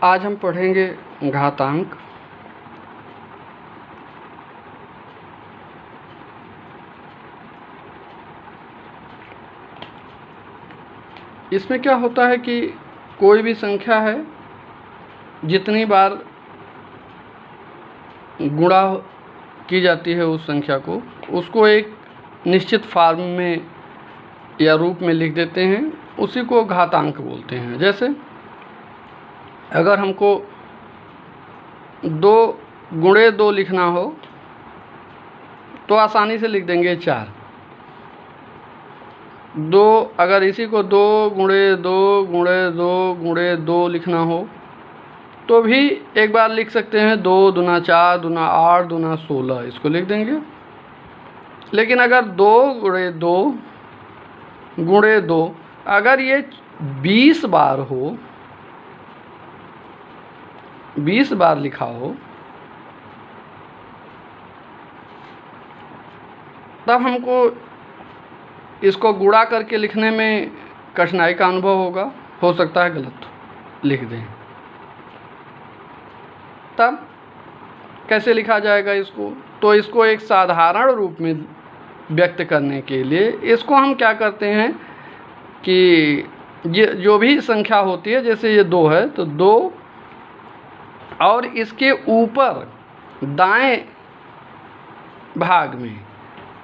आज हम पढ़ेंगे घातांक। इसमें क्या होता है कि कोई भी संख्या है, जितनी बार गुणा की जाती है उस संख्या को, उसको एक निश्चित फॉर्म में या रूप में लिख देते हैं, उसी को घातांक बोलते हैं। जैसे अगर हमको 2 गुणे 2 लिखना हो तो आसानी से लिख देंगे 4। अगर इसी को 2 गुणे 2 गुणे 2 गुणे 2 लिखना हो तो भी एक बार लिख सकते हैं। 2 दूना 4 दूना 8 दूना 16, इसको लिख देंगे। लेकिन अगर 2 गुणे 2 गुणे 2 अगर ये 20 बार हो, 20 बार लिखा हो, तब हमको इसको गुणा करके लिखने में कठिनाई का अनुभव होगा, हो सकता है गलत लिख दें। तब कैसे लिखा जाएगा इसको? तो इसको एक साधारण रूप में व्यक्त करने के लिए इसको हम क्या करते हैं कि ये जो भी संख्या होती है, जैसे ये 2 है तो 2 और इसके ऊपर दाएं भाग में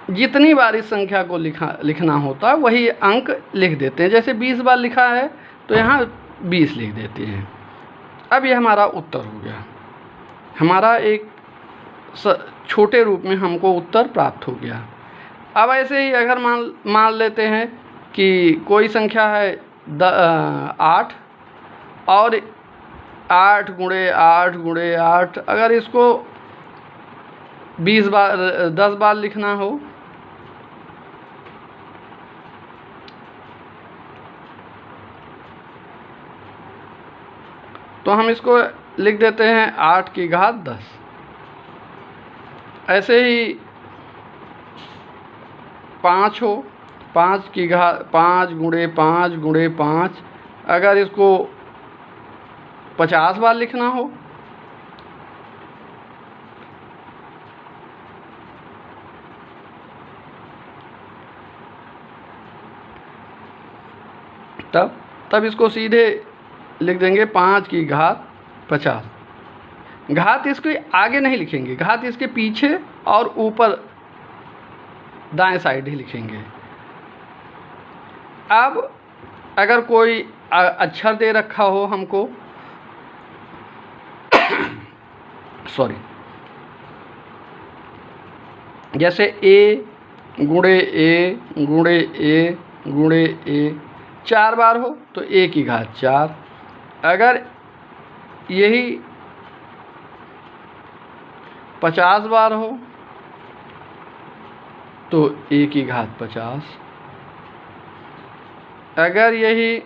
जितनी बार इस संख्या को लिखना होता है वही अंक लिख देते हैं। जैसे 20 बार लिखा है तो यहाँ 20 लिख देते हैं। अब ये हमारा उत्तर हो गया, हमारा एक छोटे रूप में हमको उत्तर प्राप्त हो गया। अब ऐसे ही अगर मान लेते हैं कि कोई संख्या है 8 और 8 गुणे 8 गुणे 8, अगर इसको 10 बार लिखना हो तो हम इसको लिख देते हैं 8 की घात 10। ऐसे ही 5 हो, 5 की घात 5 गुणे 5 गुणे 5, अगर इसको 50 बार लिखना हो तब इसको सीधे लिख देंगे 5 की घात 50। घात इसके आगे नहीं लिखेंगे, घात इसके पीछे और ऊपर दाएं साइड ही लिखेंगे। अब अगर कोई अक्षर दे रखा हो हमको सॉरी, जैसे a गुणे a गुणे a गुणे a 4 बार हो तो a की घात 4। अगर यही 50 बार हो तो a की घात 50। अगर यही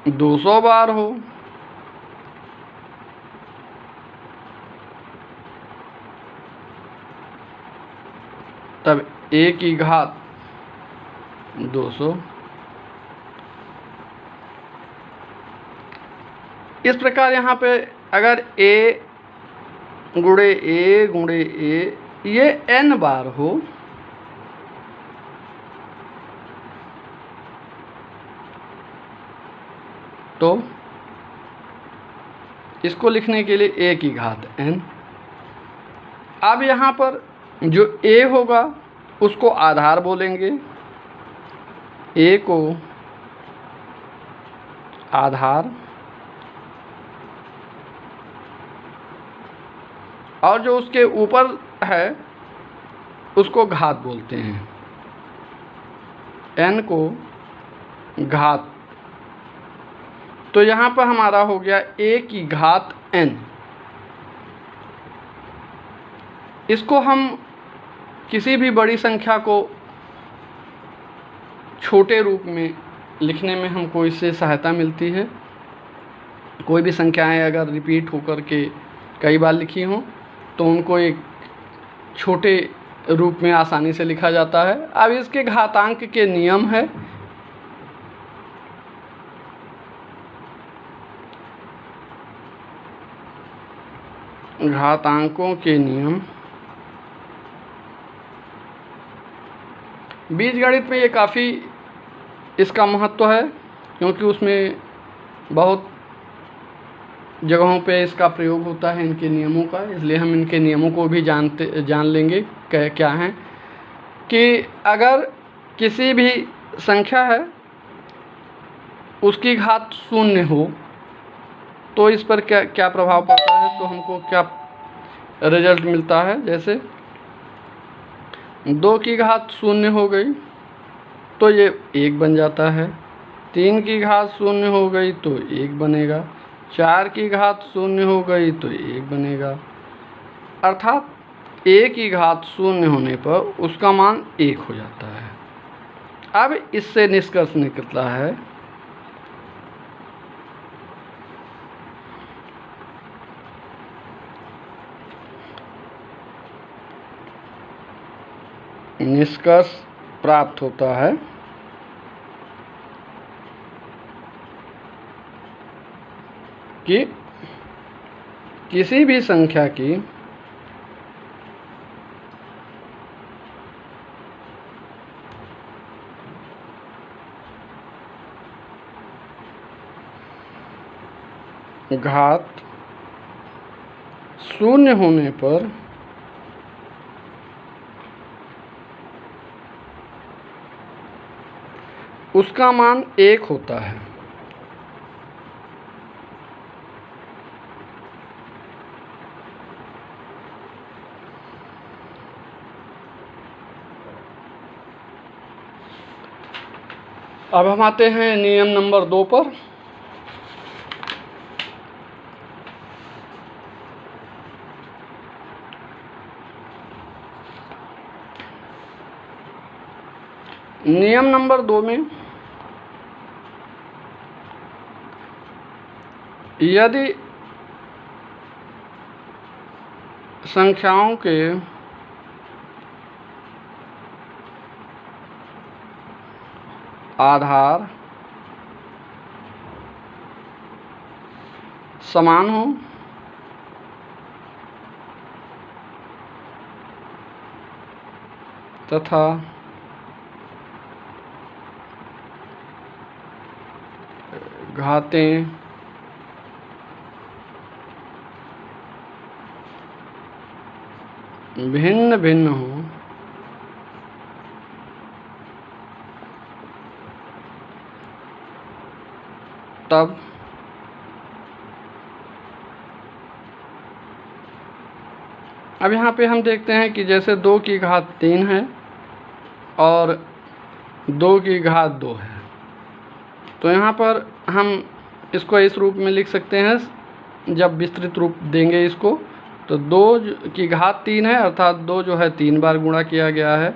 200 बार हो तब a की घात 200। इस प्रकार यहाँ पे अगर a गुणे a गुणे a ये n बार हो तो इसको लिखने के लिए a की घात n। अब यहाँ पर जो a होगा उसको आधार बोलेंगे, a को आधार और जो उसके ऊपर है उसको घात बोलते हैं, n को घात। तो यहाँ पर हमारा हो गया a की घात n। इसको हम किसी भी बड़ी संख्या को छोटे रूप में लिखने में हमको इससे सहायता मिलती है। कोई भी संख्याएं अगर रिपीट होकर के कई बार लिखी हों तो उनको एक छोटे रूप में आसानी से लिखा जाता है। अब इसके घातांक के नियम है घातांकों के नियम। बीजगणित में ये काफ़ी इसका महत्व है, क्योंकि उसमें बहुत जगहों पे इसका प्रयोग होता है इनके नियमों का, इसलिए हम इनके नियमों को भी जान लेंगे क्या हैं। कि अगर किसी भी संख्या है उसकी घात 0 हो तो इस पर क्या क्या प्रभाव पड़ता है, तो हमको क्या रिजल्ट मिलता है। जैसे 2 की घात 0 हो गई तो ये 1 बन जाता है, 3 की घात 0 हो गई तो 1 बनेगा, 4 की घात 0 हो गई तो 1 बनेगा। अर्थात a की घात 0 होने पर उसका मान 1 हो जाता है। अब इससे निष्कर्ष निकलता है निष्कर्ष प्राप्त होता है कि किसी भी संख्या की घात 0 होने पर उसका मान 1 होता है। अब हम आते हैं नियम नंबर 2 पर। नियम नंबर 2 में यदि संख्याओं के आधार समान हो तथा घातें भिन्न भिन्न हो तब अब यहाँ पे हम देखते हैं कि जैसे 2 की घात 3 है और 2 की घात 2 है, तो यहाँ पर हम इसको इस रूप में लिख सकते हैं। जब विस्तृत रूप देंगे इसको तो 2 की घात 3 है, अर्थात 2 जो है 3 बार गुणा किया गया है,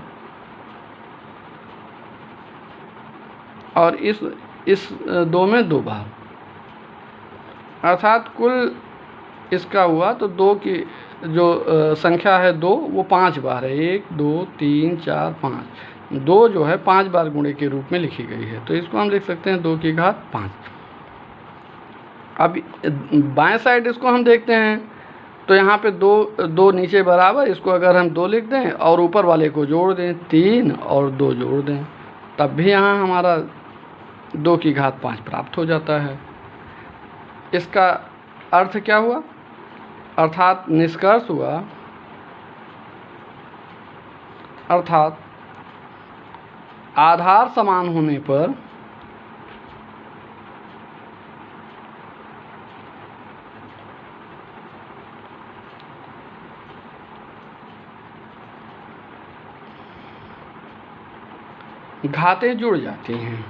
और इस 2 में 2 बार, अर्थात कुल इसका हुआ तो 2 की जो संख्या है 2 वो 5 बार है। 1 2 3 4 5, 2 जो है 5 बार गुणे के रूप में लिखी गई है, तो इसको हम लिख सकते हैं 2 की घात 5। अब बाएं साइड इसको हम देखते हैं तो यहाँ पे 2 नीचे बराबर, इसको अगर हम 2 लिख दें और ऊपर वाले को जोड़ दें 3 और 2 जोड़ दें, तब भी यहाँ हमारा 2 की घात 5 प्राप्त हो जाता है। इसका अर्थ क्या हुआ, अर्थात निष्कर्ष हुआ, अर्थात आधार समान होने पर घातें जुड़ जाती हैं।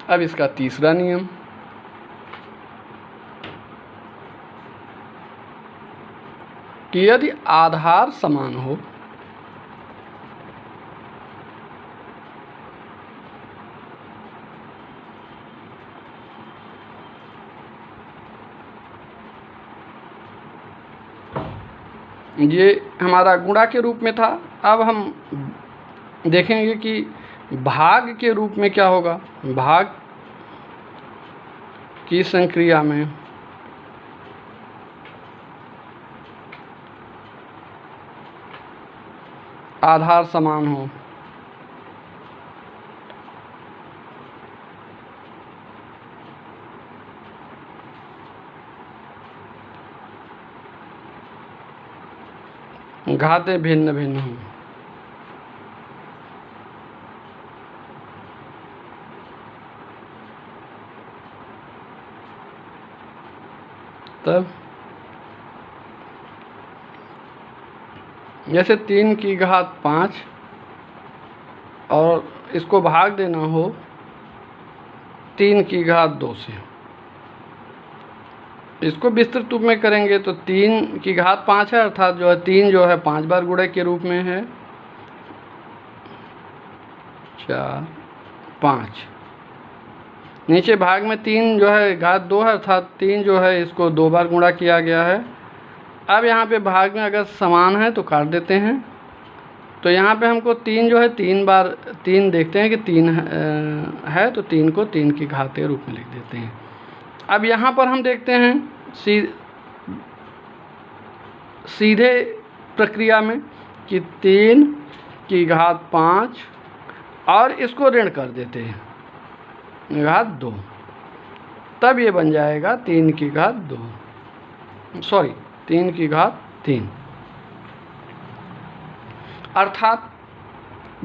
अब इसका तीसरा नियम, कि यदि आधार समान हो ये हमारा गुणा के रूप में था। अब हम देखेंगे कि भाग के रूप में क्या होगा। भाग की संक्रिया में आधार समान हो घातें भिन्न भिन्न हों। तब जैसे 3 की घात 5 और इसको भाग देना हो 3 की घात 2 से। इसको विस्तृत रूप में करेंगे तो 3 की घात 5 है, अर्थात जो है 3 जो है 5 बार गुणक के रूप में है। 4 5 नीचे भाग में 3 जो है घात 2 है, अर्थात 3 जो है इसको 2 बार गुणा किया गया है। अब यहाँ पे भाग में अगर समान है तो काट देते हैं। तो यहाँ पे हमको 3 जो है 3 बार 3 देखते हैं कि 3 है तो 3 को 3 की घात के रूप में लिख देते हैं। अब यहाँ पर हम देखते हैं सीधे प्रक्रिया में कि 3 की घात 5 और इसको ऋण कर देते हैं घात 2, तब ये बन जाएगा 3 की घात 3। अर्थात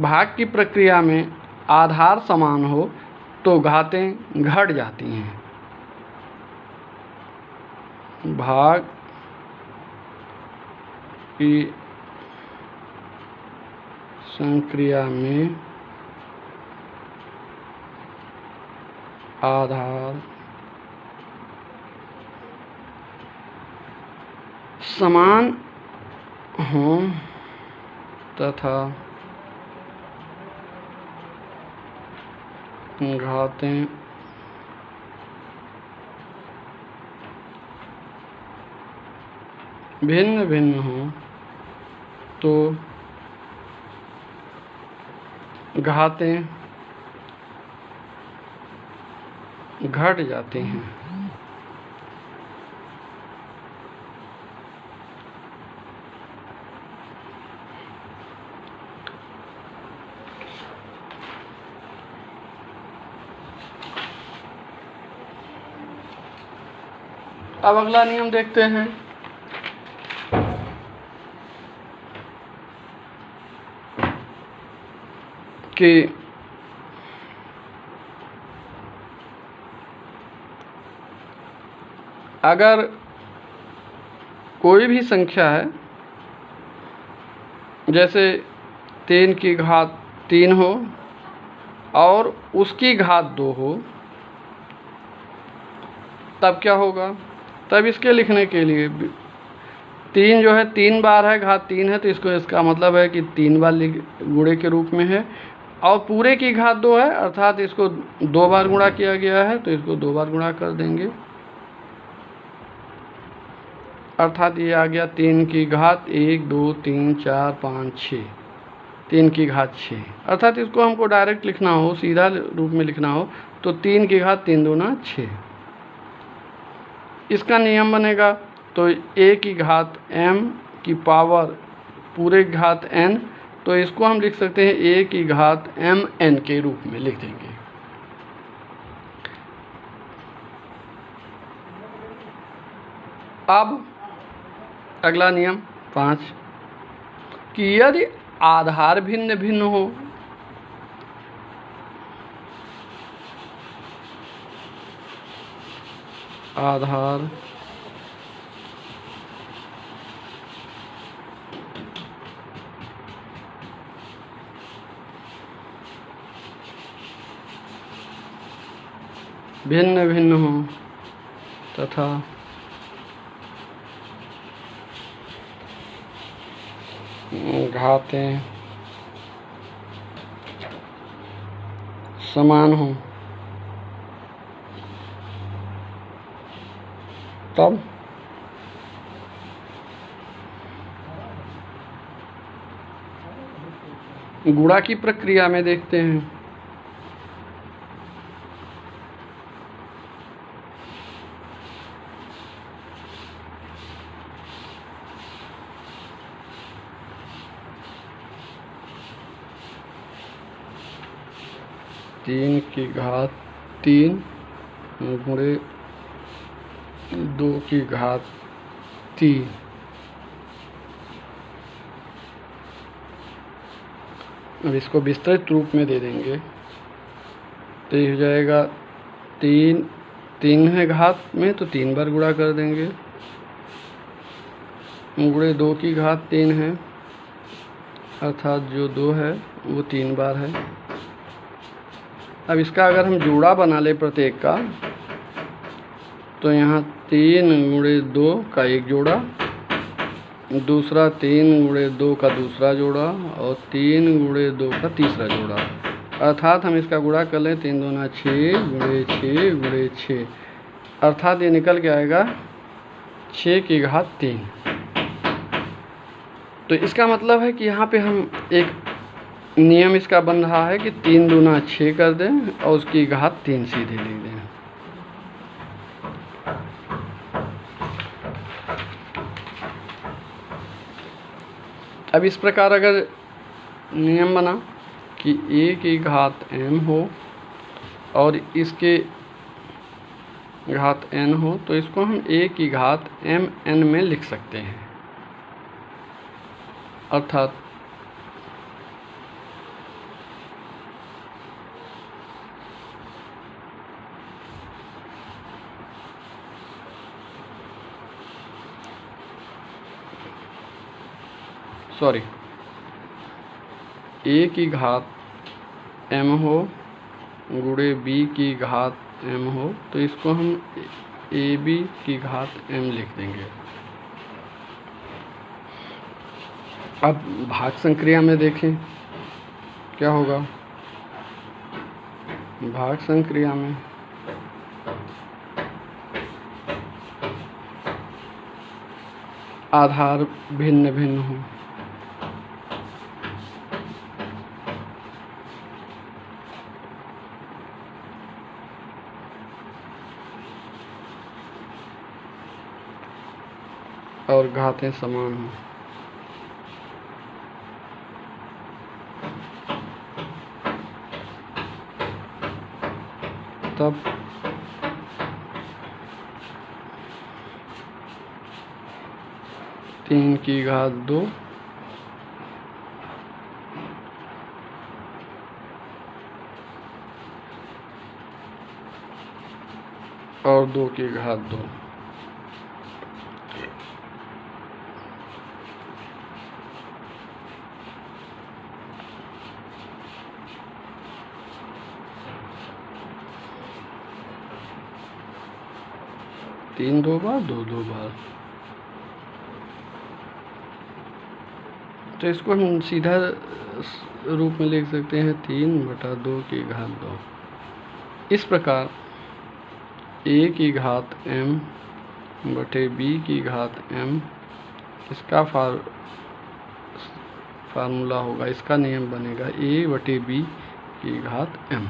भाग की प्रक्रिया में आधार समान हो तो घातें घट जाती हैं। भाग की संक्रिया में आधार समान हों तथा घातें भिन्न भिन्न हों तो घातें घट जाती हैं। अब अगला नियम देखते हैं कि अगर कोई भी संख्या है, जैसे 3 की घात 3 हो और उसकी घात 2 हो, तब क्या होगा। तब इसके लिखने के लिए 3 जो है 3 बार है, घात 3 है, तो इसका मतलब है कि 3 बार गुणे के रूप में है। और पूरे की घात 2 है, अर्थात इसको 2 बार गुणा किया गया है, तो इसको 2 बार गुणा कर देंगे। अर्थात ये आ गया 3 की घात 1 2 3 4 5 6, 3 की घात 6। अर्थात इसको हमको डायरेक्ट लिखना हो, सीधा रूप में लिखना हो तो 3 की घात 3 दूना 6। इसका नियम बनेगा तो a की घात m की पावर पूरे घात n, तो इसको हम लिख सकते हैं a की घात mn के रूप में लिख देंगे। अब अगला नियम 5 कि यदि आधार भिन्न भिन्न हो, आधार भिन्न भिन्न हो तथा घातें समान हो, तब गुणा की प्रक्रिया में देखते हैं। तीन की घात 3 गुणे 2 की घात 3। अब इसको विस्तृत रूप में दे देंगे तो ये हो जाएगा 3 है घात में तो 3 बार गुणा कर देंगे, गुणे 2 की घात 3 है, अर्थात जो 2 है वो 3 बार है। अब इसका अगर हम जोड़ा बना ले प्रत्येक का, तो यहाँ 3 गुणे 2 का एक जोड़ा, दूसरा 3 गुणे 2 का दूसरा जोड़ा और 3 गुणे 2 का तीसरा जोड़ा। अर्थात हम इसका गुणा कर लें 3 दूना 6 गुणे 6 गुणे 6, अर्थात ये निकल के आएगा 6 की घात 3। तो इसका मतलब है कि यहाँ पे हम एक नियम इसका बन रहा है कि 3 दूना 6 कर दें और उसकी घात 3 सीधे लिख दें। अब इस प्रकार अगर नियम बना कि a की घात m हो और इसके घात n हो, तो इसको हम a की घात mn में लिख सकते हैं। अर्थात a की घात m हो गुणे b की घात m हो, तो इसको हम ab की घात m लिख देंगे। अब भाग संक्रिया में देखें क्या होगा। भाग संक्रिया में आधार भिन्न भिन्न हो, और घातें समान हों। तब तीन की घात 2 और 2 की घात 2। तीन 2 बार 2 2 बार। तो इसको हम सीधा रूप में लिख सकते हैं 3/2 की घात 2। इस प्रकार a की घात m बटे b की घात m, इसका फार्मूला होगा, इसका नियम बनेगा a बटे b की घात m।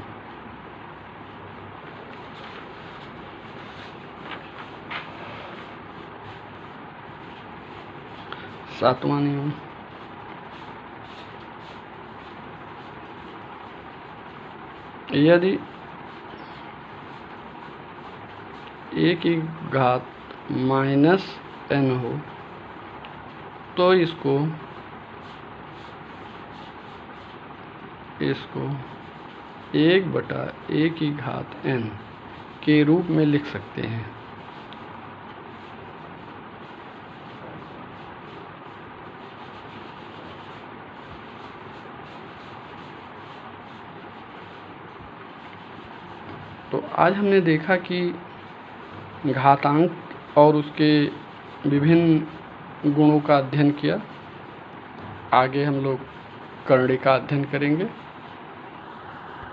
सातवां नियम, यदि a की घात -n हो तो इसको 1/a की घात n के रूप में लिख सकते हैं। तो आज हमने देखा कि घातांक और उसके विभिन्न गुणों का अध्ययन किया। आगे हम लोग कर्णिका अध्ययन करेंगे।